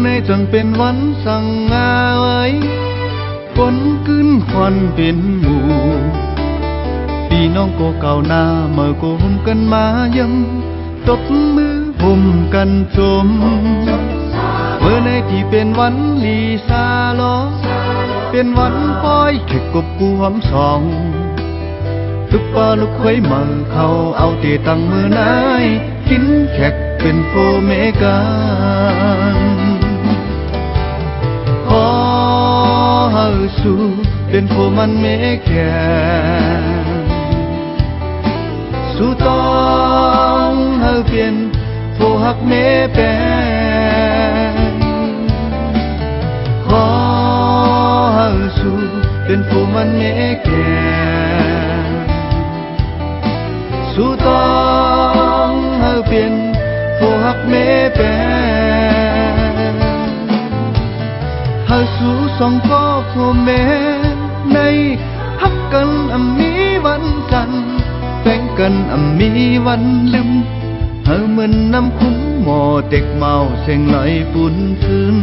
ในจังเป็นวันสั่งงาไว้ฝนขึ้นควันเป็นหมู่พี่น้องโกเก่าหน้าเมื่อโกห่มกันมายังตบมือห่มกันชมเมื่อในที่เป็นวันลีซาลอเป็นวันปล่อยแขกกบกูหอมสองทุกปอลูกเคยมาเขาเอาเตตังมือนายกินแขกเป็นโฟเมกันขอเฮาสู่เป็นโฟมันเมแกสู่ต้องเฮาเปลี่ยนโฟหักเมแปนขอเฮาสู่เป็นโฟมันเมแกสู่ต้องเฮาเปลี่ยนโฟหักเมแปนเฮาสู่สองก็โฟเมในฮักกันมีวันจันทร์แบ่งกันมีวันลืมเฮาเหมือนน้ำคุ้มหมอเด็กเมาเสียงไหลปุ่นขึ้น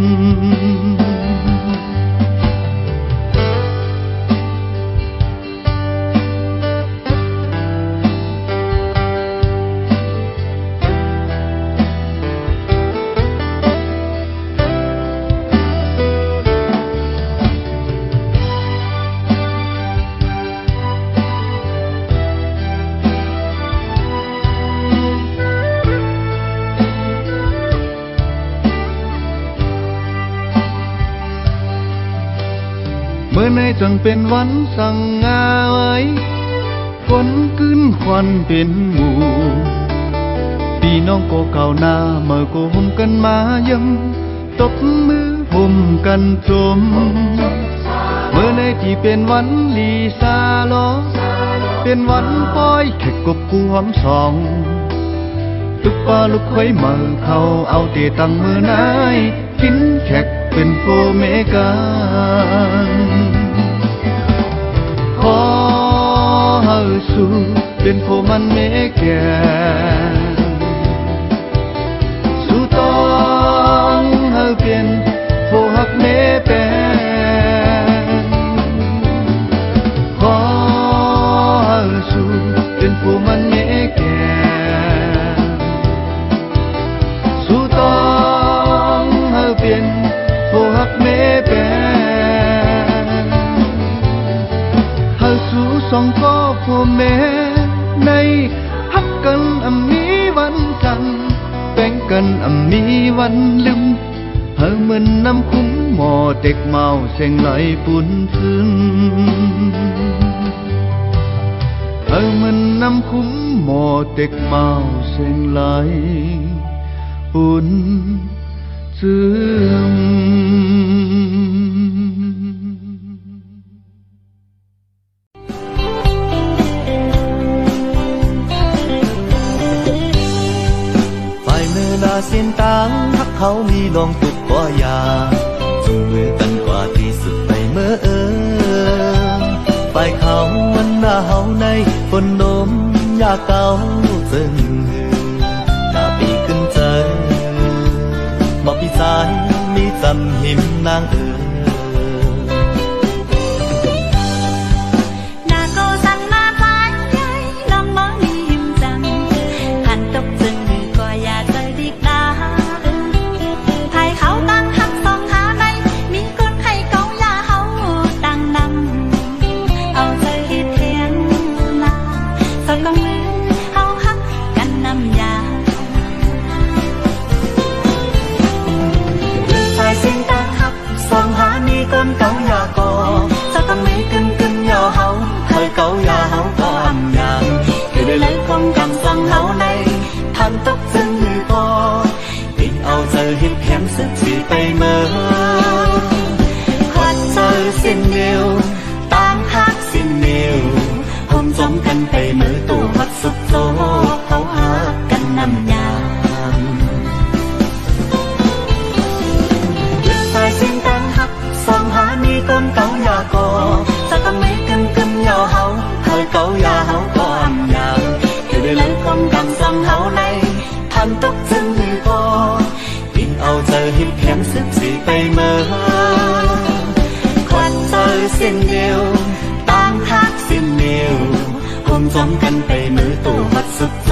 เมื่อในจังเป็นวันสั่งงาไว้ฝนขึ้นควันเป็นหมู่พี่น้องโกเก่าหน้าเมื่อโกห่มกันมายังตบมือห่มกันชมเมื่อในที่เป็นวันลีซาลอเป็นวันปล่อยแขกกบกูหอมสองทุกปอลูกเคยมาเขาเอาเตตังมือนายกินแขกเป็นโฟเมกันขอเฮาสู่เป็นโฟมันเมแกสู่ต้องเฮาเปลี่ยนโฟหักเมแปนขอเฮาสู่เป็นโฟมันเมแกสู่ต้องเฮาเปลี่ยนโฟหักเมแปนเฮาสู่สองก็โฟเมในฮักกันมีวันจันทร์แบ่งกันมีวันลืมเฮาเหมือนน้ำคุ้มหมอเด็กเมาเสียงไหลปุ่นขึ้นเฮาเหมือนน้ำคุ้มหมอเด็กเมาเสียงไหลปุ่นซึมเส้นตางฮักเขามีลองตุกก็ยาจูงมือกันกว่าที่สุดไปเมื่อฝ่ายเขาวันหน้าเฮาในคนนมอยากเก่าจึงตาปีขึ้นใจบอกพี่สายมีจำหิมนางตกจึงมือพอติดเอาเจอหิบแหมสึกสีไปเมื่อหัดเจอสิ้นเดียวต่างหักสิ้นเดียวห่มจมกันไปเมื่อตัวหัดสุดโตเขาหักกันนำยามสายสิ้นตั้งหักสองหามีก้นเก่ายากอจะต้องไม่กึ่มยาวเฮาเคยเก่ายาเฮาก็อำยามคือได้เลยคมกำสังเฮาในทันตกจึงมือพอติดเอา เจอหิบแข็งสึกสีไปเมื่อคนเจอสิ้นเดียวต่างหักสิ้นเดียวห่มจมกันไปมือตู่มัดสุดโต